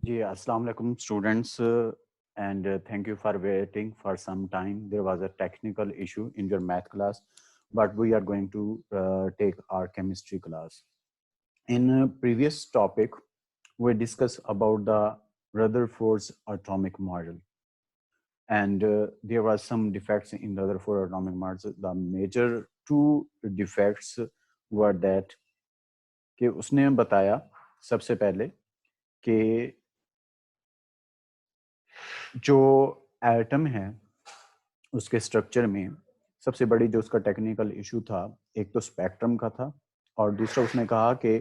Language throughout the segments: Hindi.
जी, अस्सलाम वालेकुम students and thank you for waiting for some time. There was a technical issue in your math class, but we are going to take our chemistry class. In a previous topic, we discussed about the Rutherford's atomic model, and there were some defects in the Rutherford atomic model. The major two defects were that कि उसने बताया सबसे पहले कि जो एटम है उसके स्ट्रक्चर में सबसे बड़ी जो उसका टेक्निकल इशू था, एक तो स्पेक्ट्रम का था और दूसरा उसने कहा कि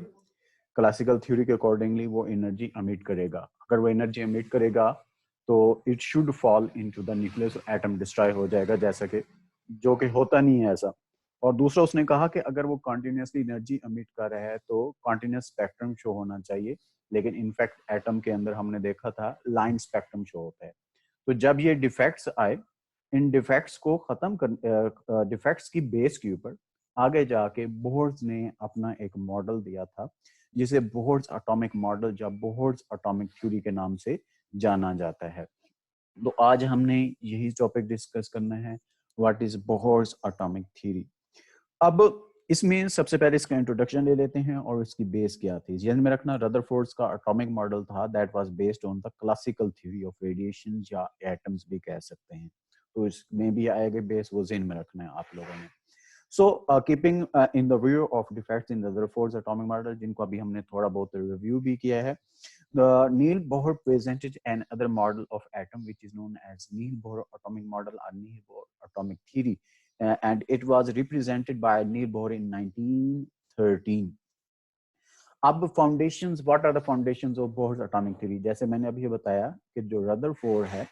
क्लासिकल थ्योरी के अकॉर्डिंगली वो एनर्जी एमिट करेगा। अगर वो एनर्जी एमिट करेगा तो it should fall into the nucleus, atom destroy हो जाएगा, जैसा कि जो कि होता नहीं है ऐसा। और दूसरा उसने कहा कि अगर वो कॉन्टिन्यूसली एनर्जी एमिट कर रहा है तो कॉन्टिन्यूस स्पेक्ट्रम शो होना चाहिए, लेकिन इनफैक्ट एटम के अंदर हमने देखा था लाइन स्पेक्ट्रम शो होता है। तो जब ये डिफेक्ट्स आए, इन डिफेक्ट्स को खत्म कर डिफेक्ट्स की बेस के ऊपर आगे जाके बोहर्स ने अपना एक मॉडल दिया था जिसे बोहर्स एटॉमिक मॉडल या बोहर्स एटॉमिक थ्योरी के नाम से जाना जाता है। तो आज हमने यही टॉपिक डिस्कस करना है, what is Bohr's atomic theory. अब इसमें सबसे पहले इसका इंट्रोडक्शन ले लेते हैं और इसकी बेस क्या थी। ध्यान में रखना, रदरफोर्ड का एटॉमिक मॉडल था that was based on the classical theory of radiation या एटम्स भी कह सकते हैं। तो इसमें भी आएगा बेस, वो ज़हन में रखना है आप लोगों ने। So, keeping in the view of defects in Rutherford's atomic model, जिनको अभी हमने थोड़ा बहुत रिव्यू भी किया है, the Neil Bohr presented another model of atom which is known as Neil Bohr atomic model or Neil Bohr atomic theory, and it was represented by Neil Bohr in 1913. अब foundations, what are the foundations of Bohr's atomic theory. जैसे मैंने अभी बताया कि जो रदरफोर्ड है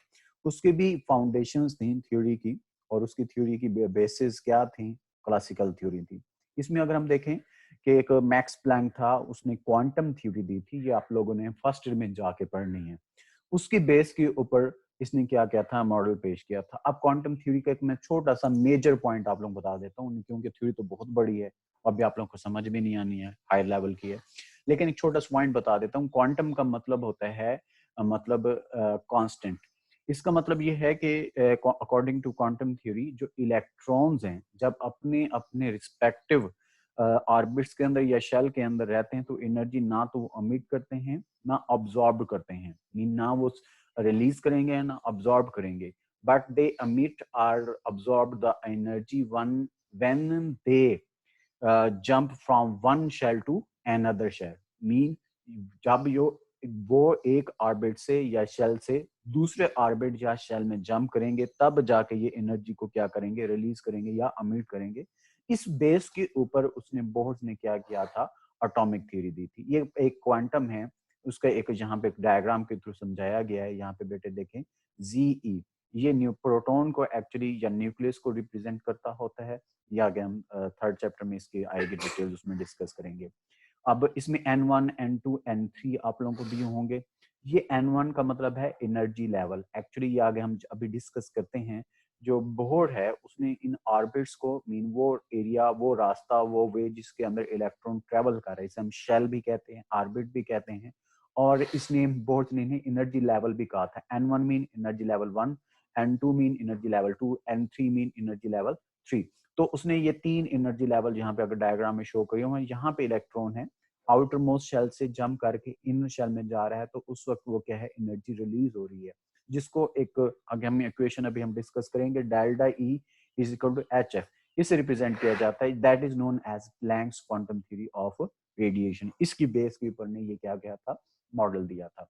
उसकी भी फाउंडेशंस थी थ्योरी की, और उसकी थ्योरी की बेसिस क्या थी, क्लासिकल थ्योरी थी। इसमें अगर हम देखें कि एक मैक्स प्लैंक था, उसने क्वांटम थ्योरी दी थी, ये आप लोगों ने फर्स्ट ईयर में जाके पढ़नी है। उसकी बेस के ऊपर इसने क्या किया था, मॉडल पेश किया था। अब क्वांटम थ्योरी का एक मैं छोटा सा मेजर पॉइंट आप लोगों को बता देता हूँ, क्योंकि थ्योरी तो बहुत बड़ी है, अभी आप लोगों को समझ भी नहीं आनी है, हायर लेवल की है, लेकिन एक छोटा सा पॉइंट बता देता हूँ। क्वांटम का मतलब होता है मतलब कांस्टेंट। इसका मतलब ये है कि अकॉर्डिंग टू क्वांटम थ्योरी जो इलेक्ट्रॉन्स हैं जब अपने अपने रिस्पेक्टिव ऑर्बिट्स के अंदर या शेल के अंदर रहते हैं तो एनर्जी ना तो वो अमिट करते हैं ना अब्सॉर्ब करते हैं, मीन ना वो रिलीज करेंगे ना अब्सॉर्ब करेंगे, बट दे अमिट और absorb the energy one when they jump from one shell to another shell. Mean जब वो एक ऑर्बिट से या शेल से दूसरे ऑर्बिट या शेल में जंप करेंगे तब जाके ये एनर्जी को क्या करेंगे, रिलीज करेंगे या अमिट करेंगे। इस बेस के ऊपर उसने बोहर्स ने क्या किया था, एटॉमिक थ्योरी दी थी। ये एक क्वांटम है, उसका एक यहाँ पे डायग्राम के थ्रू समझाया गया है। यहाँ पे बेटे देखें, जीई ये प्रोटॉन को एक्चुअली या न्यूक्लियस को रिप्रेजेंट करता होता है। या आगे हम थर्ड चैप्टर में इसकी आएगी डिटेल्स, उसमें डिस्कस करेंगे। अब इसमें N1, N2, N3 आप लोगों को दिए होंगे। ये N1 का मतलब है एनर्जी लेवल। एक्चुअली ये आगे हम अभी डिस्कस करते हैं। जो बोहर है उसने इन ऑर्बिट्स को, मीन वो एरिया, वो रास्ता, वो वे जिसके अंदर इलेक्ट्रॉन ट्रेवल कर रहे हैं, इसे हम शेल भी कहते हैं, ऑर्बिट भी कहते हैं। और इसने बोहर ने एनर्जी लेवल भी कहा था। N1 mean energy level 1, N2 mean energy level 2, N3 mean energy level 3। तो उसने ये तीन एनर्जी लेवल यहाँ पे अगर डायग्राम में शो करी हुए, यहाँ पे इलेक्ट्रॉन है आउटर मोस्ट शेल से जंप करके इनर शेल में जा रहा है, तो उस वक्त वो क्या है, एनर्जी रिलीज हो रही है, जिसको एक आगे हम इक्वेशन अभी हम डिस्कस करेंगे, delta E is equal to H F, इसे रिप्रेजेंट किया जाता है। That is known as Planck's quantum theory of radiation. इसकी बेस के ऊपर ने ये क्या किया था, मॉडल दिया था।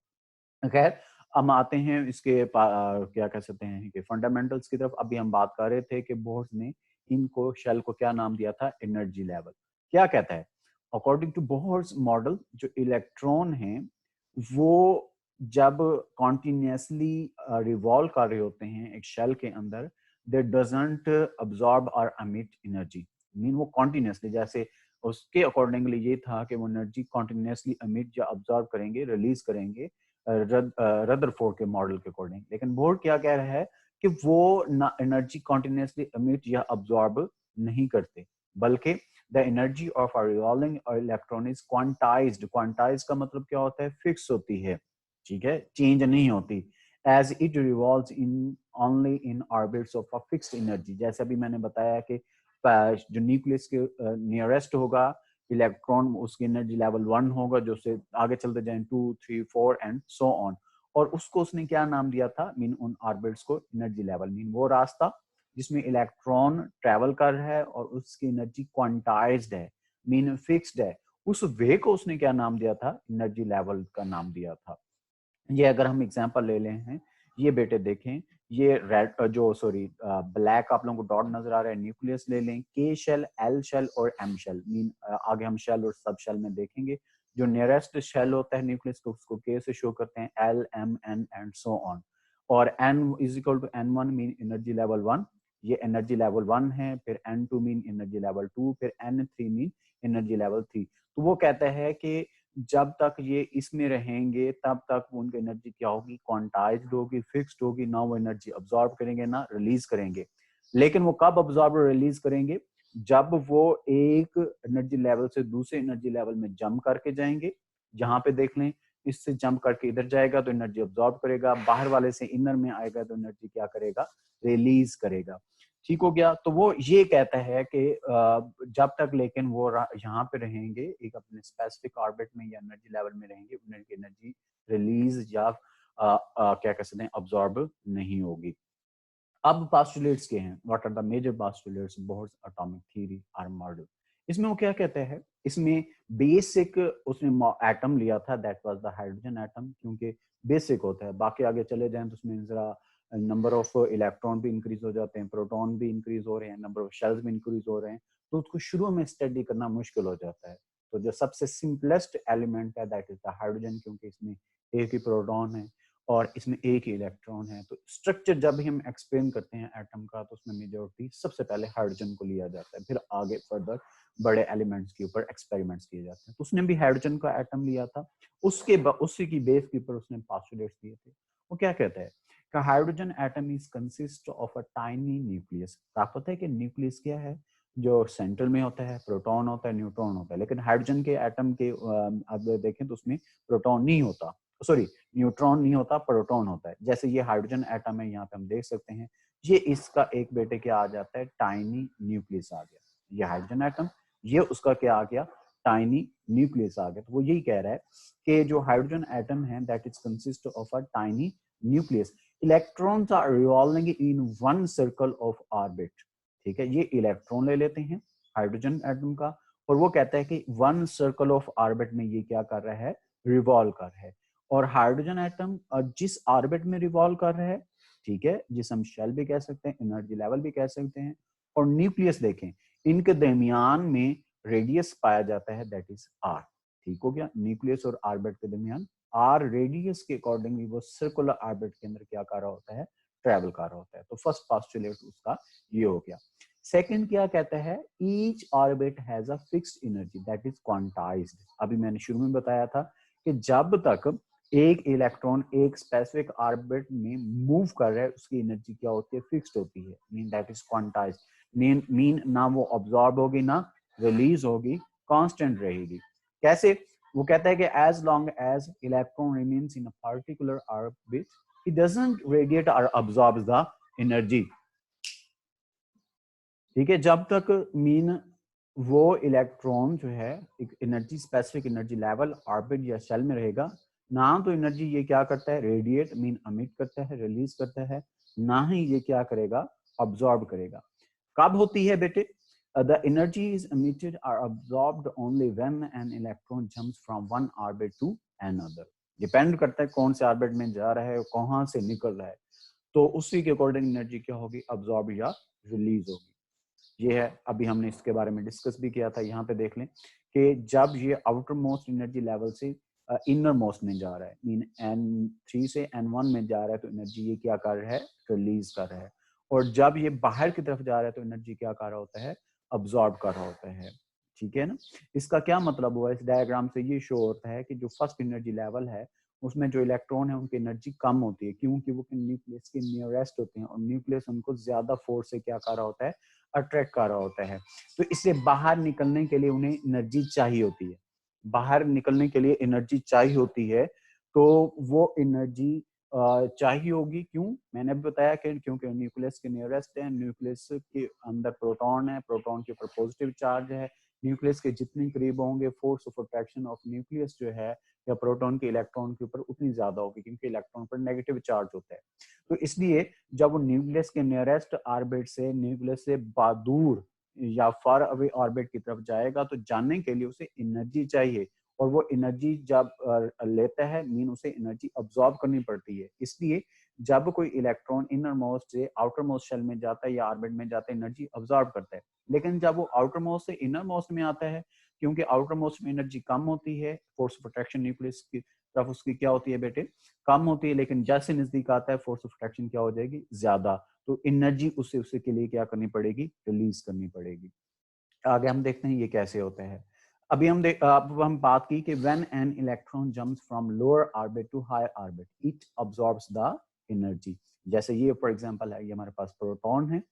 खैर, हम आते हैं इसके क्या कह सकते हैं कि फंडामेंटल्स की तरफ। अभी हम बात कर रहे थे कि बोर्स ने इनको शेल को क्या नाम दिया था, एनर्जी लेवल। क्या कहता है, अकॉर्डिंग टू बोहर्स मॉडल जो इलेक्ट्रॉन हैं वो जब कॉन्टिन्यूसली रिवॉल्व कर रहे होते हैं एक शेल के अंदर, दे डजंट अब्सॉर्ब और एमिट एनर्जी। मीन वो कॉन्टिन्यूसली, जैसे उसके अकॉर्डिंगली ये था कि वो एनर्जी कॉन्टिन्यूसली एमिट या अब्सॉर्ब करेंगे, रिलीज करेंगे रदरफोर्ड के मॉडल के अकॉर्डिंग। लेकिन बोर्ड क्या कह रहा है कि वो ना एनर्जी कॉन्टिन्यूसली एमिट या अब्सॉर्ब नहीं करते, बल्कि the energy of a revolving electron is quantized. Quantize का मतलब क्या होता है, फिक्स होती है। ठीक है, चेंज नहीं होती, as it revolves in only in orbits of a fixed energy. जैसे अभी मैंने बताया कि जो न्यूक्लियस के नियरेस्ट होगा इलेक्ट्रॉन, उसकी एनर्जी लेवल 1 होगा, जो से आगे चलते जाएं 2 3 4 एंड सो ऑन, और उसको उसने क्या नाम दिया था, मीन उन ऑर्बिट्स को एनर्जी लेवल, मीन वो रास्ता जिसमें इलेक्ट्रॉन ट्रेवल कर रहा है और उसकी एनर्जी क्वांटाइज्ड है, मीन फिक्स्ड है, उस वे को उसने क्या नाम दिया था, एनर्जी लेवल का नाम दिया था। ये अगर हम एग्जांपल ले लें हैं, ये बेटे देखें, ये रेड जो सॉरी ब्लैक आप लोगों को डॉट नजर आ रहा है, न्यूक्लियस ले लें, के शेल, एल शेल और एम शेल, मीन आगे हम शेल और सब शेल में देखेंगे। जो नियरेस्ट शेल होता है न्यूक्लियस को, उसको के से शो करते हैं, L M N and so on, और N is equal to N one mean energy level 1, ये एनर्जी लेवल 1 है, फिर N two mean energy level 2, फिर N three mean energy level 3। तो वो कहता है कि जब तक ये इसमें रहेंगे तब तक उनकी एनर्जी क्या होगी, क्वांटाइज्ड होगी, फिक्स्ड होगी, ना वो एनर्जी अब्सॉर्ब करेंगे ना रिलीज करेंगे। लेकिन वो कब अब्सॉर्ब और रिलीज करेंगे, जब वो एक एनर्जी लेवल से दूसरे एनर्जी लेवल में जंप करके जाएंगे। जहां पे देख लें, इससे जंप करके इधर जाएगा तो एनर्जी अब्सॉर्ब करेगा, बाहर वाले से इनर में आएगा तो एनर्जी क्या करेगा, रिलीज करेगा। ठीक हो गया। तो वो ये कहता है कि जब तक लेकिन वो यहाँ पे रहेंगे एक अपने स्पेसिफिक ऑर्बिट में या एनर्जी लेवल में रहेंगे, उनकी एनर्जी रिलीज या क्या कह सकते हैं अब्सॉर्ब नहीं होगी। अब पास्टुलेट्स के हैं, what are the major postulates Bohr's atomic theory or model. इसमें वो क्या कहते हैं, इसमें बेसिक उसने एटम लिया था, that was the hydrogen atom, क्योंकि बेसिक होता है। बाकी आगे चले जाएं तो उसमें जरा नंबर ऑफ इलेक्ट्रॉन भी इंक्रीज हो जाते हैं, प्रोटॉन भी इंक्रीज हो रहे हैं, नंबर ऑफ शेल्स भी इंक्रीज हो रहे हैं, तो उसको शुरू में स्टडी करना मुश्किल हो जाता है। तो जो सबसे सिंपलेस्ट एलिमेंट है दैट इज द हाइड्रोजन, क्योंकि इसमें एक ही प्रोटॉन है और इसमें एक ही इलेक्ट्रॉन है। तो स्ट्रक्चर जब भी हम एक्सप्लेन करते हैं एटम का, तो उसमें मेजॉरिटी सबसे पहले हाइड्रोजन को लिया जाता है, फिर आगे फर्दर बड़े एलिमेंट्स के ऊपर एक्सपेरिमेंट्स किए जाते हैं। तो उसने भी हाइड्रोजन का एटम लिया था, उसी की बेस के ऊपर उसने पास्टुलेट्स दिए थे। वो क्या कहता है कि hydrogen atom is consist of a tiny nucleus. आपको पता है कि न्यूक्लियस क्या है, जो सेंटर में होता है, प्रोटॉन होता है, न्यूट्रॉन होता है, लेकिन हाइड्रोजन के एटम के अब देखें तो उसमें प्रोटॉन नहीं होता, सॉरी न्यूट्रॉन नहीं होता, प्रोटॉन होता है। जैसे ये हाइड्रोजन एटम है, यहाँ पे हम देख सकते हैं, ये इसका एक बेटे क्या आ जाता है, टाइनी न्यूक्लियस आ गया। ये हाइड्रोजन एटम, ये उसका क्या आ गया, टाइनी न्यूक्लियस आ गया। तो वो यही कह रहा है कि जो हाइड्रोजन एटम है that is consist of a tiny nucleus, electrons are revolving in one circle of orbit. ठीक है, ये इलेक्ट्रॉन ले लेते हैं हाइड्रोजन एटम का, और वो कहता है कि वन सर्कल ऑफ ऑर्बिट में ये क्या कर रहा है, रिवॉल्व कर रहा है। और हाइड्रोजन एटम जिस ऑर्बिट में रिवॉल्व कर रहा है, ठीक है, जिस हम शेल भी कह सकते हैं, एनर्जी लेवल भी कह सकते हैं, और न्यूक्लियस देखें, इनके दरमियान में रेडियस पाया जाता है, दैट इज आर। ठीक हो गया, न्यूक्लियस और ऑर्बिट के दरमियान आर रेडियस के अकॉर्डिंगली वो सर्कुलर ऑर्बिट के अंदर क्या कर रहा होता है, ट्रेवल कर रहा होता है। तो फर्स्ट पोस्टुलेट उसका ये हो गया। सेकंड क्या कहता है, each orbit has a fixed energy that is quantized. अभी मैंने शुरू में बताया था कि जब तक एक इलेक्ट्रॉन एक स्पेसिफिक ऑर्बिट में मूव कर रहा है, उसकी एनर्जी क्या होती है, फिक्स्ड होती है, mean that is quantized, mean ना वो ऑब्जॉर्ब होगी ना रिलीज होगी, कांस्टेंट रहेगी। कैसे, वो कहता है कि as long as electron remains in a particular orbit it doesn't radiate और अब्सॉर्ब द एनर्जी। ठीक है, जब तक मीन वो इलेक्ट्रॉन जो है एक energy specific energy level orbit या शेल में रहेगा, ना तो एनर्जी ये क्या करता है, रेडिएट मीन अमिट करता है, रिलीज करता है, ना ही ये क्या करेगा, अब्सॉर्ब करेगा। कब होती है बेटे, the energy is emitted or absorbed only when an electron jumps from one orbit to another। Depend करता है कौन से ऑर्बिट में जा रहा है, कहां से निकल रहा है, तो उसी के अकॉर्डिंग एनर्जी क्या होगी, अब्सॉर्ब या रिलीज होगी। ये है, अभी हमने इसके बारे में डिस्कस भी किया था। यहाँ पे देख लें कि जब ये आउटर मोस्ट एनर्जी लेवल से इनर मोस्ट में जा रहा है, मीन N3 से N1 में जा रहा है, तो एनर्जी ये क्या कर रहा है, रिलीज कर रहा है। और जब ये बाहर की तरफ जा रहा है तो एनर्जी क्या कर रहा होता है, अब्सॉर्ब कर रहा होता है। ठीक है ना। इसका क्या मतलब हुआ, इस डायग्राम से ये शो होता है कि जो फर्स्ट एनर्जी लेवल है उसमें जो इलेक्ट्रॉन है उनकी एनर्जी कम होती है, क्योंकि वो न्यूक्लियस के नियरेस्ट होते हैं और न्यूक्लियस उनको ज्यादा फोर्स से क्या कर रहा होता है, अट्रैक्ट कर रहा होता है। तो इससे बाहर निकलने के लिए उन्हें एनर्जी चाहिए होती है, बाहर निकलने के लिए एनर्जी चाहिए होती है। तो वो एनर्जी चाहिए होगी। क्यों? मैंने भी बताया कि क्योंकि न्यूक्लियस के नियरेस्ट है, न्यूक्लियस के अंदर प्रोटॉन है, प्रोटॉन के ऊपर पॉजिटिव चार्ज है, न्यूक्लियस के जितने करीब होंगे force of attraction of nucleus जो है या प्रोटॉन के इलेक्ट्रॉन के ऊपर उतनी ज्यादा होगी, क्योंकि इलेक्ट्रॉन पर नेगेटिव चार्ज होता है। तो इसलिए जब वो न्यूक्लियस के नियरेस्ट ऑर्बिट से, न्यूक्लियस से दूर या फार अवे ऑर्बिट की तरफ जाएगा, तो जाने के लिए उसे एनर्जी चाहिए, और वो एनर्जी जब लेता है मीन उसे एनर्जी अब्सॉर्ब करनी पड़ती है। इसलिए जब कोई इलेक्ट्रॉन इनर मोस्ट से आउटर मोस्ट शेल में जाता है या ऑर्बिट में जाता है, एनर्जी अब्सॉर्ब करता है। लेकिन जब वो आउटर मोस्ट से इनर मोस्ट में आता है, क्योंकि आउटर मोस्ट में एनर्जी कम होती है, फोर्स ऑफ अट्रैक्शन न्यूक्लियस की तरफ उसकी क्या होती है बेटे, कम होती है, लेकिन जैसे नजदीक आता है फोर्स ऑफ अट्रैक्शन क्या हो जाएगी, ज्यादा। तो एनर्जी उसे उसे के लिए क्या करनी पड़ेगी, रिलीज करनी पड़ेगी। आगे हम देखते हैं ये कैसे होता है। अभी अब हम बात की कि when an electron jumps from lower orbit to higher orbit it absorbs the energy. जैसे ये फॉर एग्जांपल है, ये हमारे पास प्रोटॉन है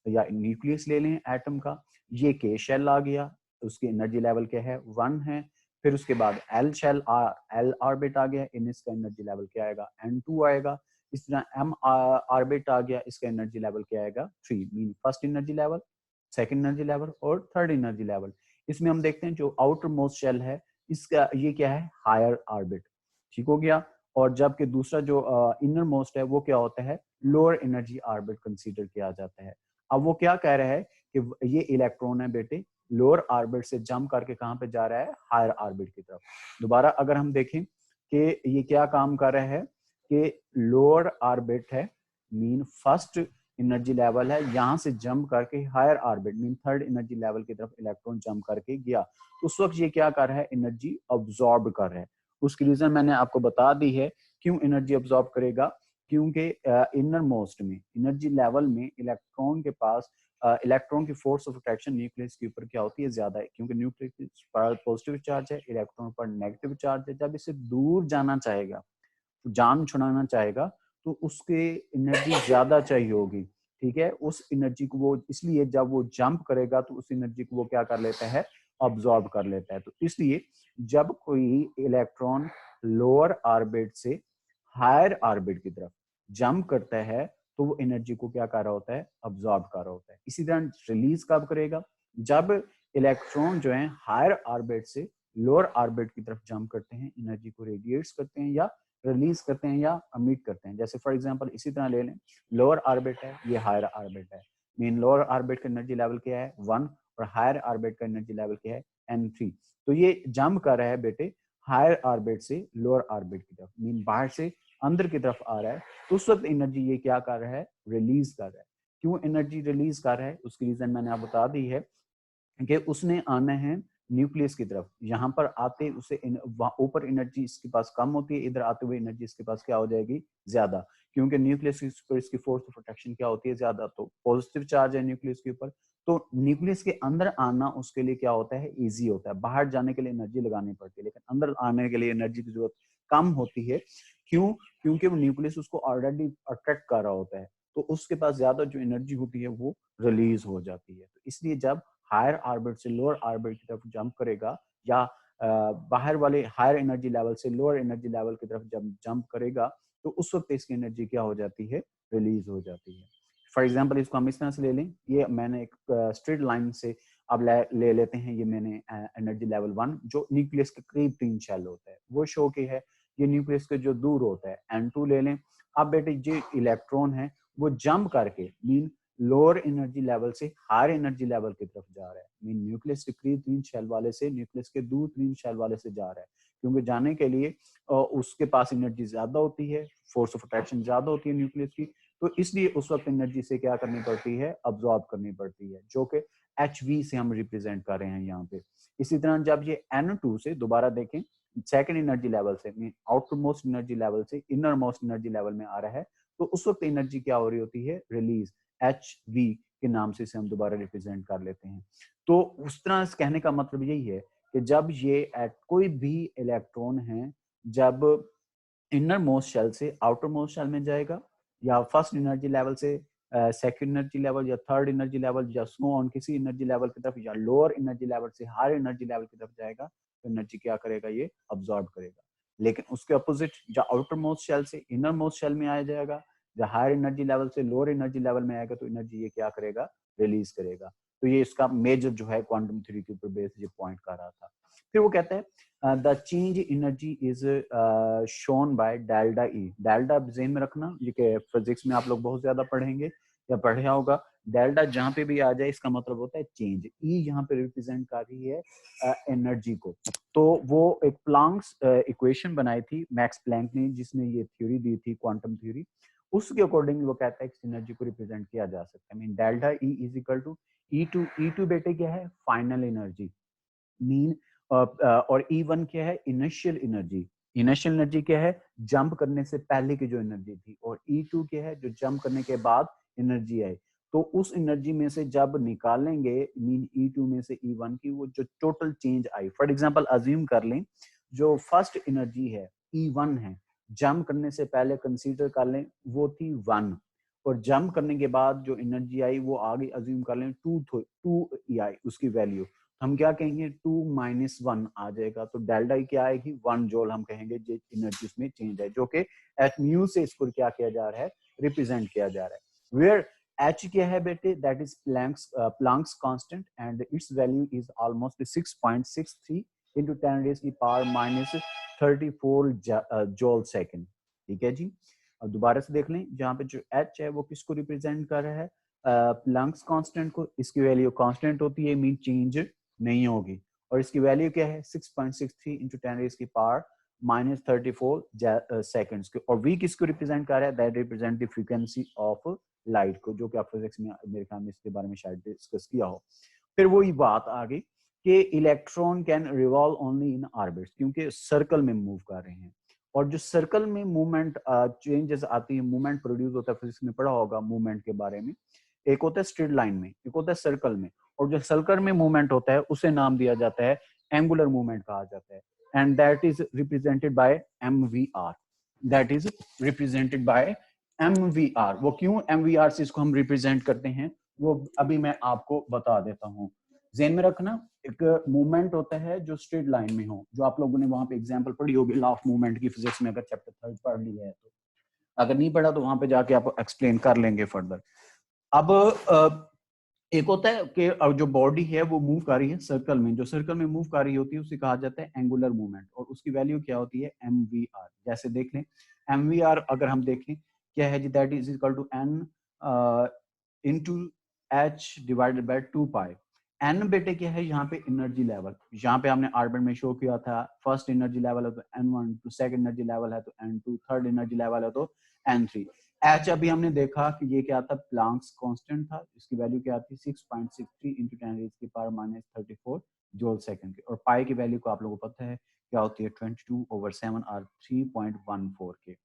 या न्यूक्लियस ले लें एटम का, ये के शेल आ गया, उसकी एनर्जी लेवल क्या है, 1 है। फिर उसके बाद एल शेल एल ऑर्बिट आ गया, इन इसका एनर्जी लेवल क्या आएगा, N2 आएगा। इस तरह एम ऑर्बिट आ गया, इसका एनर्जी लेवल क्या आएगा, 3, mean first energy level, second energy level और थर्ड एनर्जी लेवल। इसमें हम देखते हैं जो आउटर मोस्ट शेल है, इसका ये क्या है, हायर ऑर्बिट, ठीक हो गया। और जबकि दूसरा जो इनर मोस्ट है वो क्या होता है, लोअर एनर्जी ऑर्बिट कंसीडर किया जाता है। अब वो क्या कह रहा है कि ये इलेक्ट्रॉन है बेटे, लोअर ऑर्बिट से जंप करके कहां पे जा रहा है, हायर ऑर्बिट की तरफ। दोबारा अगर हम देखें कि ये क्या काम कर रहा है, कि लोअर ऑर्बिट है, मीन फर्स्ट एनर्जी लेवल है, यहां से जंप करके higher orbit mean third energy level की तरफ इलेक्ट्रॉन जंप करके गया। तो उस वक्त ये क्या कर रहा है, एनर्जी अब्सॉर्ब कर रहा है। उसकी रीजन मैंने आपको बता दी है, क्यों एनर्जी अब्सॉर्ब करेगा, क्योंकि इनर मोस्ट में एनर्जी लेवल में इलेक्ट्रॉन के पास इलेक्ट्रॉन की फोर्स ऑफ अट्रैक्शन न्यूक्लियस के ऊपर क्या होती है, ज्यादा है, क्योंकि न्यूक्लियस पर पॉजिटिव चार्ज है, इलेक्ट्रॉन पर नेगेटिव चार्ज है। जब इसे दूर जाना चाहेगा, जान छुड़ाना चाहेगा, तो उसके एनर्जी ज्यादा चाहिए होगी, ठीक है। उस एनर्जी को वो, इसलिए जब वो जंप करेगा तो उस एनर्जी को वो क्या कर लेता है, अब्सॉर्ब कर लेता है। तो इसलिए जब कोई इलेक्ट्रॉन लोअर ऑर्बिट से हायर ऑर्बिट की तरफ जंप करता है, तो वो एनर्जी को क्या कर रहा होता है, अब्सॉर्ब कर रहा होता है। इसी तरह रिलीज कब करेगा, जब इलेक्ट्रॉन जो है हायर ऑर्बिट से लोअर ऑर्बिट की तरफ जंप करते हैं, एनर्जी को रेडिएट्स करते हैं या रिलीज करते हैं या अमिट करते हैं। जैसे फॉर एग्जांपल इसी तरह ले लें, लोअर ऑर्बिट है, ये हायर ऑर्बिट है, मीन लोअर ऑर्बिट का एनर्जी लेवल क्या है, 1, और हायर ऑर्बिट का एनर्जी लेवल क्या है, N3। तो ये जंप कर रहा है बेटे हायर ऑर्बिट से लोअर ऑर्बिट की तरफ, मीन बाहर से अंदर की तरफ आ रहा है। तो उस वक्त एनर्जी ये क्या कर रहा है, रिलीज कर रहा है। क्यों एनर्जी रिलीज कर रहा है, उसकी रीजन मैंने आपको बता दी है, कि उसने आना है न्यूक्लियस की तरफ। यहाँ पर आते उसे ऊपर एनर्जी इसके पास कम होती है, इधर आते हुए एनर्जी इसके पास क्या हो जाएगी, ज्यादा, क्योंकि न्यूक्लियस पर इसकी फोर्स ऑफ अट्रैक्शन क्या होती है, ज्यादा। तो पॉजिटिव चार्ज है न्यूक्लियस के ऊपर, तो न्यूक्लियस के अंदर आना उसके लिए क्या होता है, इजी होता है। बाहर जाने के लिए एनर्जी लगानी पड़ती है, लेकिन अंदर आने के लिए एनर्जी की जरूरत कम होती है। क्यों? क्योंकि वो न्यूक्लियस उसको ऑलरेडी अट्रैक्ट कर रहा होता है, तो उसके पास ज्यादा जो एनर्जी होती है वो रिलीज हो जाती है। तो इसलिए जब हायर ऑर्बिट से लोअर ऑर्बिट की तरफ जंप करेगा, या बाहर वाले हायर एनर्जी लेवल से लोअर एनर्जी लेवल की तरफ जब जंप करेगा, तो उस वक्त इसकी एनर्जी क्या हो जाती है, रिलीज हो जाती है। फॉर एग्जाम्पल इसको हम इस तरह से ले लें, ये मैंने एक स्ट्रेट लाइन से अब ले लेते हैं, ये मैंने एनर्जी लेवल 1 जो न्यूक्लियस के करीब 3 शेल होता है वो शो की है, ये न्यूक्लियस के जो दूर होता है N2 ले लें। अब बेटे जो इलेक्ट्रॉन है वो जंप करके मीन लोअर एनर्जी लेवल से हायर एनर्जी लेवल की तरफ जा रहा है, मीन न्यूक्लियस के करीब 3 शेल वाले से न्यूक्लियस के दूर 3 शेल वाले से जा रहा है। क्योंकि जाने के लिए उसके पास एनर्जी ज्यादा होती है, फोर्स ऑफ अट्रैक्शन ज्यादा होती है न्यूक्लियस की, तो इसलिए उस वक्त एनर्जी से क्या करनी पड़ती है, अब्सॉर्ब करनी पड़ती है, जो कि HV से हम रिप्रेजेंट कर रहे हैं यहाँ पे। इसी तरह जब ये N2 से, दोबारा देखें, सेकेंड एनर्जी लेवल से mean outer most energy level से इनर मोस्ट एनर्जी लेवल में आ रहा है, तो उस वक्त एनर्जी क्या हो रही होती है, रिलीज, HV के नाम से इसे हम दोबारा रिप्रेजेंट कर लेते हैं। तो उस तरह से कहने का मतलब यही है कि जब ये कोई भी इलेक्ट्रॉन है, जब इनर मोस्ट शेल से आउटर मोस्ट शेल में जाएगा, या फर्स्ट एनर्जी लेवल से सेकंड एनर्जी लेवल, या थर्ड एनर्जी लेवल, या स्नो ऑन किसी एनर्जी लेवल की तरफ, या लोअर एनर्जी लेवल से हायर एनर्जी लेवल की तरफ जाएगा, तो एनर्जी क्या करेगा, ये अब्सॉर्ब करेगा। लेकिन उसके अपोजिट जो आउटर मोस्ट शेल से इनर मोस्ट शेल में आ जाएगा, जो हायर एनर्जी लेवल से लोअर एनर्जी लेवल में आएगा तो एनर्जी ये क्या करेगा, रिलीज करेगा। तो ये इसका मेजर जो है क्वांटम थ्योरी के ऊपर बेस ये पॉइंट कर रहा था। फिर वो कहता है the change energy is shown by delta E. Delta जेन में रखना, ये फिजिक्स में आप लोग बहुत ज्यादा पढ़ेंगे या पढ़े होगा। डेल्टा जहां पे भी आ जाए इसका मतलब होता है चेंज। ई यहाँ पे रिप्रेजेंट कर रही है एनर्जी को। तो वो एक प्लांक्स इक्वेशन बनाई थी मैक्स प्लैंक ने, जिसने ये थ्योरी दी थी क्वांटम थ्योरी। उसके अकॉर्डिंग वो कहता है कि एनर्जी को रिप्रेजेंट किया जा सकता है। Mean delta E is equal to E two बेटे क्या है, फाइनल एनर्जी। मीन और E1 क्या है, इनिशियल एनर्जी। इनिशियल एनर्जी क्या है, जंप करने से पहले की जो एनर्जी थी। और E2 क्या है, जो जंप करने के बाद एनर्जी आई। तो उस एनर्जी में से जब निकालेंगे मीन E2 में से E1 की वो जो total change I, for example assume कर लें जो फर्स्ट एनर्जी है E1 है, जंप करने से पहले कंसीडर कर लें वो थी 1, और जंप करने के बाद जो एनर्जी आई वो आगे अज्यूम कर लें 2 आई उसकी वैल्यू। हम क्या कहेंगे, 2 - 1 आ जाएगा। तो डेल्टा क्या आएगी, 1 जॉल हम कहेंगे जो एनर्जी में चेंज है, जो कि एट म्यू से इसको क्या किया जा रहा है, रिप्रेजेंट किया जा रहा है। वेयर एच क्या है बेटे, that is Planck's constant and it's value is almost 6.63 into 10 raised की पावर -34 जॉल सेकेंड। ठीक है जी। अब दोबारा से देख लें, जहां पे जो एच है वो किसको रिप्रेजेंट कर रहा है, प्लैंक्स कांस्टेंट को। इसकी वैल्यू कांस्टेंट होती है, मीन चेंज नहीं होगी। और इसकी वैल्यू क्या है, 6.63 into 10 raised की पावर -34 सेकेंड्स की। और वी किसको रिप्रेजेंट कर रहा है, that represent the frequency of light को, जो कि आप फिजिक्स में मेरे ख्याल में इसके बारे में शायद डिस्कस किया हो। फिर वही बात आ गई कि electron can revolve only in orbits, क्योंकि सर्कल में मूव कर रहे हैं। और जो सर्कल में मूवमेंट चेंजेस आती है, मूवमेंट प्रोड्यूस होता है, फिजिक्स में पढ़ा होगा मूवमेंट के बारे में। एक होता है स्ट्रेट लाइन में, एक होता है सर्कल में। और जो सर्कल में मूवमेंट होता है उसे नाम दिया जाता है एंगुलर मूवमेंट कहा जाता है। And that is represented by MVR। That is represented by MVR। वो क्यों MVR से इसको हम रिप्रेजेंट करते हैं, वो अभी मैं आपको बता देता हूँ। ज़हन में रखना, एक मूवमेंट होता है जो स्ट्रेट लाइन में हो, जो आप लोगों ने वहां पे एग्जांपल पढ़ी होगी लॉ ऑफ मूवमेंट की, फिजिक्स में अगर चैप्टर 3 पढ़ लिया है तो। अगर नहीं पढ़ा तो वहां पे जाके आप एक्सप्लेन कर लेंगे फर्दर। अब एक होता है कि जो बॉडी है वो मूव कर रही है सर्कल में, जो सर्कल में मूव कर रही होती है उसे कहा जाता है एंगुलर मूवमेंट, और उसकी वैल्यू क्या होती है, MVR। जैसे देख लें, MVR अगर हम देखें क्या है जी, that is equal to N into H divided by 2 pi. N बेटे क्या है, यहाँ पे एनर्जी लेवल, यहाँ पे हमने आर्बिट में शो किया था, फर्स्ट एनर्जी लेवल है तो N1, तो सेकंड एनर्जी लेवल है तो N2, थर्ड एनर्जी लेवल है तो N3। एच अभी हमने देखा कि ये क्या था, प्लैंक्स कांस्टेंट था, इसकी वैल्यू क्या थी, 6.63 into 10 raised की पावर -34 जूल सेकंड की। और पाई की वैल्यू को आप लोगों को पता है क्या होती है, 22/7 और 3.14 के।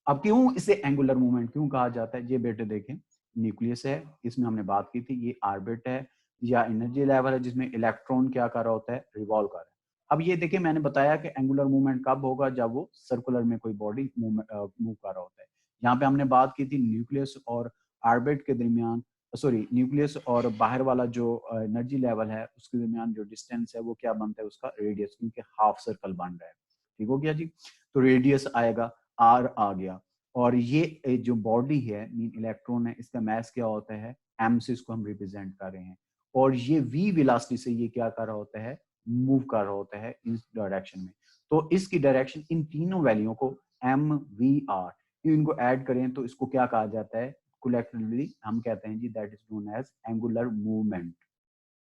अब क्यों इसे एंगुलर मूवमेंट क्यों कहा जाता है, ये बेटे देखें, न्यूक्लियस है, इसमें हमने बात की थी, ये ऑर्बिट है या एनर्जी लेवल है जिसमें इलेक्ट्रॉन क्या कर रहा होता है, रिवॉल्व कर रहा है। अब ये देखिए, मैंने बताया कि एंगुलर मूवमेंट कब होगा, जब वो सर्कुलर में कोई बॉडी मूव कर रहा होता है। यहाँ पे हमने बात की थी न्यूक्लियस और ऑर्बिट के दरमियान, सॉरी न्यूक्लियस और बाहर वाला जो एनर्जी लेवल है उसके दरमियान जो डिस्टेंस है वो क्या बनता है, उसका रेडियस, क्योंकि हाफ सर्कल बन रहा है। ठीक हो गया जी। तो रेडियस आएगा, आर आ गया। और ये जो बॉडी है मीन इलेक्ट्रॉन है, इसका मास क्या होता है, एम से इसको हम रिप्रेजेंट कर रहे हैं। और ये वी वेलोसिटी से ये क्या कर रहा होता है, मूव कर रहा होता है इस डायरेक्शन में। तो इसकी डायरेक्शन, इन तीनों वैल्यूओं को MVR, इनको ऐड करें तो इसको क्या कहा जाता है, कलेक्टिवली हम कहते हैं जी, that is known as angular movement.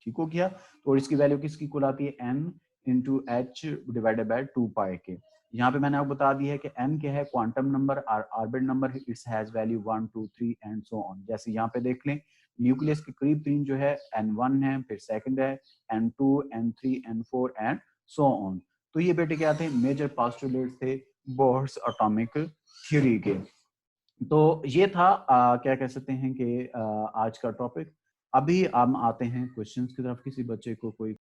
ठीक हो गया। तो इसकी वैल्यू किसकी कुल आती है, N into H divided by 2 पाई के। यहाँ पे मैंने आपको बता दिया है कि N क्या है, quantum number, orbit number, it's has value 1 2 3 and so on. जैसे यहाँ पे देख लें, न्यूक्लियस के करीब 3 जो है N1 है, फिर सेकंड है N2, N3, N4 and so on. तो ये बेटे क्या थे, मेजर पोस्टुलेट्स थे बोर्ड्स एटॉमिक थ्योरी के। तो ये था क्या कह सकते हैं कि आज का टॉपिक। अभी हम आते हैं क्वेश्चंस की तरफ। किसी बच्चे को कोई